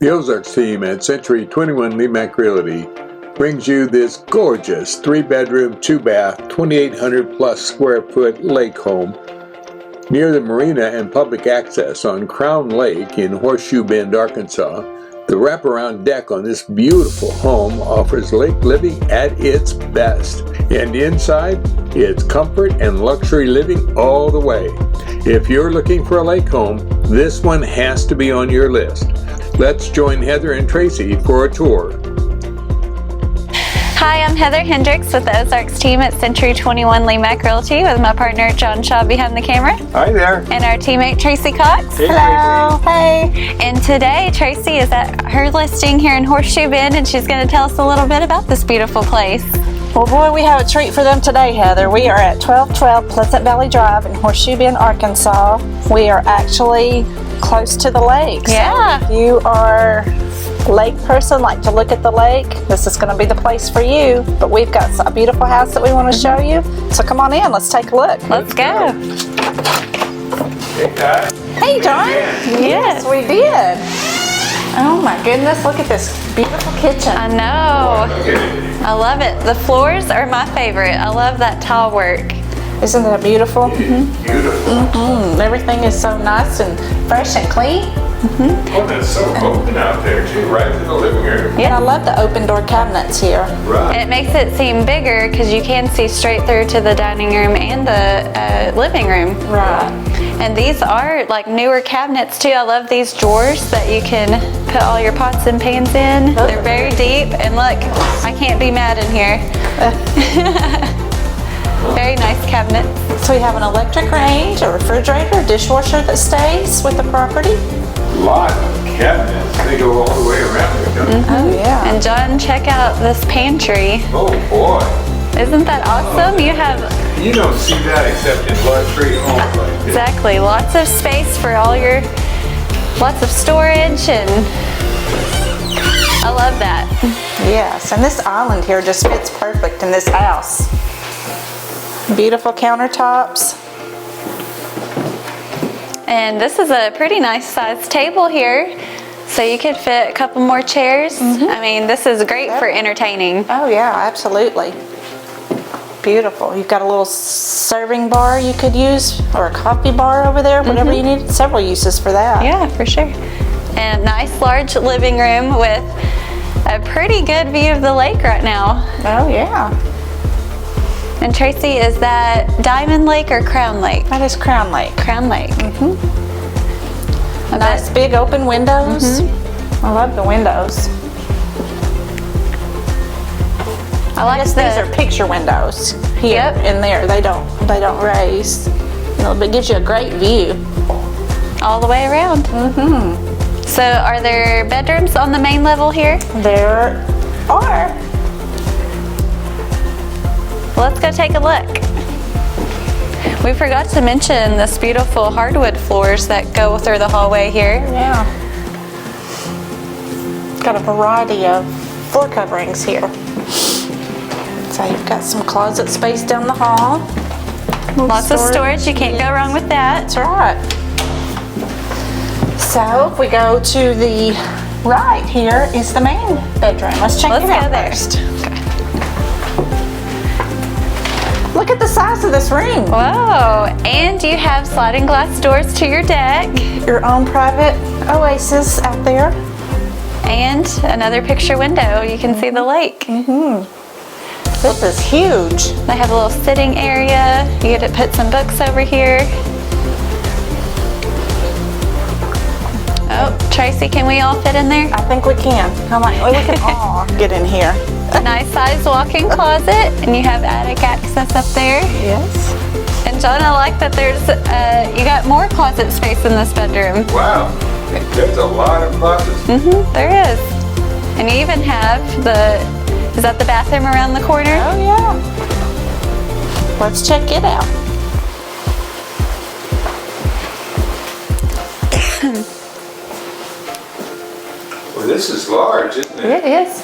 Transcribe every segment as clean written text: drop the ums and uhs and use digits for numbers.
The Ozarks team at Century 21 Lemac Realty brings you this gorgeous 3-bedroom, 2-bath, 2,800 plus square foot lake home near the marina and public access on Crown Lake in Horseshoe Bend, Arkansas. The wraparound deck on this beautiful home offers lake living at its best. And inside, it's comfort and luxury living all the way. If you're looking for a lake home, this one has to be on your list. Let's join Heather and Tracy for a tour. Hi, I'm Heather Hendricks with the Ozarks team at Century 21 Lemac Realty with my partner John Shaw behind the camera. Hi there. And our teammate Tracy Cox. Hey, hello. Tracy. Hey. And today Tracy is at her listing here in Horseshoe Bend and she's going to tell us a little bit about this beautiful place. Well, boy, we have a treat for them today, Heather. We are at 1212 Pleasant Valley Drive in Horseshoe Bend, Arkansas. We are actually close to the lake. Yeah. So if you are a lake person, like to look at the lake, this is going to be the place for you. But we've got a beautiful house that we want to show you. So come on in, let's take a look. Let's go. Hey, guys. Hey, John. Yes. We did. Oh my goodness, look at this beautiful kitchen. I know. I love it. The floors are my favorite. I love that tile work. Isn't that beautiful? Beautiful. Everything is so nice and fresh and clean. Oh, that's so open out there too, right to the living room. And I love the open door cabinets here. Right. And it makes it seem bigger because you can see straight through to the dining room and the living room. Right. And these are like newer cabinets too. I love these drawers that you can put all your pots and pans in. They're very deep and look, I can't be mad in here. Very nice cabinet. So we have an electric range, a refrigerator, a dishwasher that stays with the property. Lot of cabinets. They go all the way around there, don't they? Oh yeah. And John, check out this pantry. Oh boy. Isn't that awesome? You have You don't see that except in luxury homes like this. exactly lots of space for all your, lots of storage, and I love that. Yes, and this island here just fits perfect in this house. Beautiful countertops. And this is a pretty nice sized table here. So you could fit a couple more chairs. I mean, this is great for entertaining. Oh yeah, absolutely. Beautiful. You've got a little serving bar you could use, or a coffee bar over there, whatever you need. Several uses for that. Yeah, for sure. And nice large living room with a pretty good view of the lake right now. Oh yeah. And Tracy, is that Diamond Lake or Crown Lake? That is Crown Lake. Crown Lake. Nice big open windows. I love the windows. I like These are picture windows here in there. They don't raise. It gives you a great view. all the way around. So are there bedrooms on the main level here? There are. Let's go take a look. We forgot to mention this beautiful hardwood floors that go through the hallway here. Yeah. Got a variety of floor coverings here. So you've got some closet space down the hall. Lots of storage, you can't go wrong with that. That's right. So if we go to the right, here is the main bedroom. Let's check it out first. Look at the size of this room. Whoa, and you have sliding glass doors to your deck. Your own private oasis out there. And another picture window, you can see the lake. This is huge. They have a little sitting area. You get to put some books over here. Oh, Tracy, can we all fit in there? I think we can. Come on, we can all get in here. A nice sized walk-in closet, and you have attic access up there. Yes. And John, I like that there's, you got more closet space in this bedroom. Wow, there's a lot of closets. There is. And you even have is that the bathroom around the corner? Oh yeah. Let's check it out. Well, this is large, isn't it? It is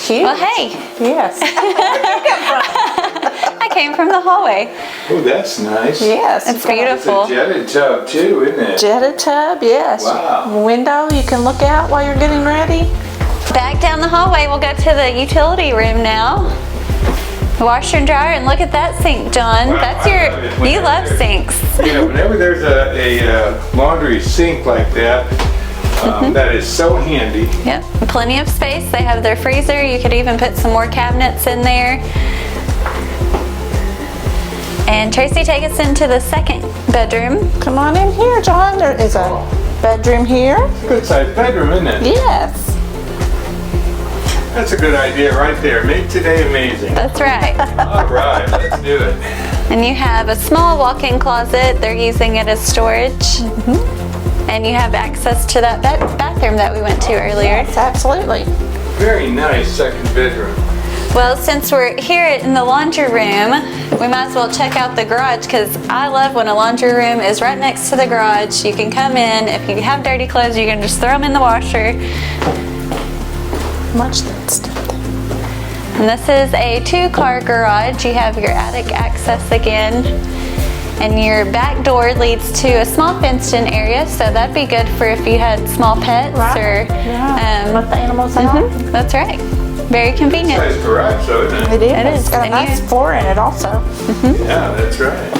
huge. Well, hey, Yes. I came from the hallway. Oh, that's nice. Yes. It's beautiful. It's a jetted tub too, isn't it? Jetted tub, yes. Wow. Window you can look out while you're getting ready. Back down the hallway, we'll go to the utility room now. Washer and dryer, and look at that sink, John. Wow, That's I love it. you love sinks. Yeah, whenever there's a laundry sink like that, that is so handy. Yep, plenty of space. They have their freezer. You could even put some more cabinets in there. And Tracy, take us into the second bedroom. Come on in here, John. There is a bedroom here. Good sized bedroom, isn't it? Yes. That's a good idea right there. Make today amazing. That's right. All right, let's do it. And you have a small walk-in closet. They're using it as storage. And you have access to that bathroom that we went to earlier. Yes, absolutely. Very nice second bedroom. Well, since we're here in the laundry room, we might as well check out the garage, because I love when a laundry room is right next to the garage. You can come in. If you have dirty clothes, you can just throw them in the washer. Much that stuff. And this is a 2-car garage. You have your attic access again. And your back door leads to a small fenced-in area, so that'd be good for if you had small pets or let the animals out. That's right. Very convenient. Nice garage, though, isn't it? It is. It is. It's got a And nice floor in it also. Yeah, that's right.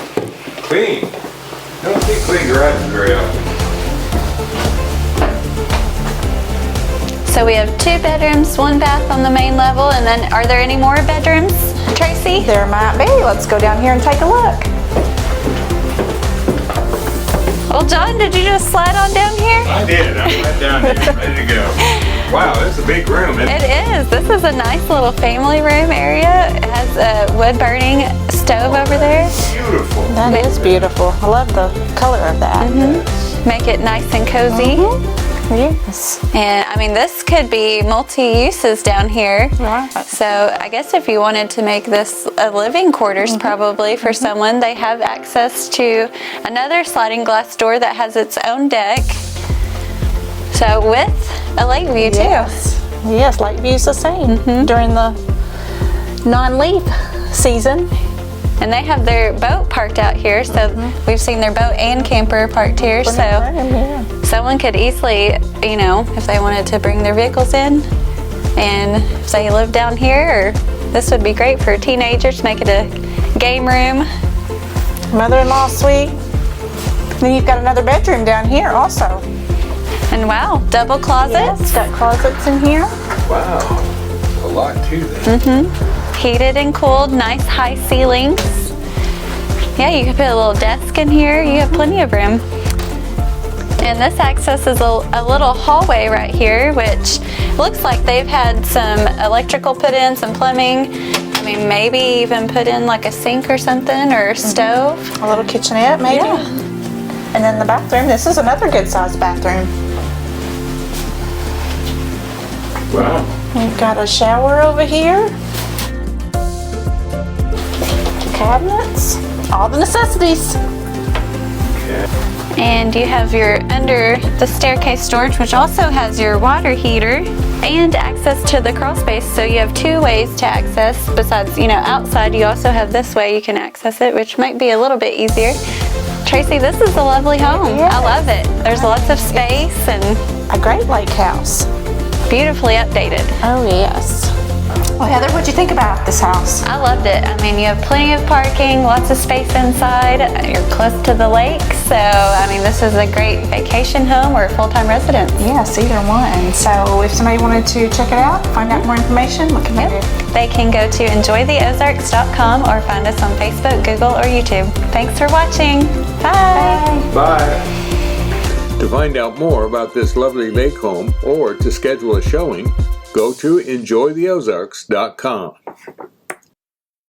Clean. I don't see clean garages very often. So we have 2 bedrooms, 1 bath on the main level, and then are there any more bedrooms, Tracy? There might be. Let's go down here and take a look. Well, John, did you just slide on down here? I did. I'm right down here, ready to go. Wow, this is a big room, isn't it? It is. This is a nice little family room area. It has a wood-burning stove over there. Beautiful. That is beautiful. I love the color of that. Make it nice and cozy. Yes. And I mean, this could be multi-uses down here. Right. So I guess if you wanted to make this a living quarters probably for someone, they have access to another sliding glass door that has its own deck. So with a lake view too. Yes. Yes, lake view's the same during the non-leaf season. And they have their boat parked out here, so we've seen their boat and camper parked here. So someone could easily, you know, if they wanted to bring their vehicles in and say you live down here, or this would be great for teenagers, make it a game room. Mother-in-law suite. Then you've got another bedroom down here also. And wow, double closets. Yes, got closets in here. Wow. A lot to that. Heated and cooled, nice high ceilings. Yeah, you could put a little desk in here. You have plenty of room. And this accesses a little hallway right here, which looks like they've had some electrical put in, some plumbing. I mean, maybe even put in like a sink or something, or a stove. A little kitchenette maybe. Yeah. And then the bathroom. This is another good sized bathroom. Wow. We've got a shower over here. Cabinets. All the necessities. Okay. And you have your under the staircase storage, which also has your water heater and access to the crawl space. So you have 2 ways to access. Besides, you know, outside, you also have this way you can access it, which might be a little bit easier. Tracy, this is a lovely home. Yes. I love it. There's lots of space and A great lake house. beautifully updated. Oh yes. Well, Heather, what'd you think about this house? I loved it. I mean, you have plenty of parking, lots of space inside. You're close to the lake, so I mean, this is a great vacation home or full-time residence. Yes, either one. So if somebody wanted to check it out, find out more information, what can they do? They can go to enjoytheozarks.com or find us on Facebook, Google, or YouTube. Thanks for watching. Bye. Bye. To find out more about this lovely lake home or to schedule a showing, go to enjoytheozarks.com.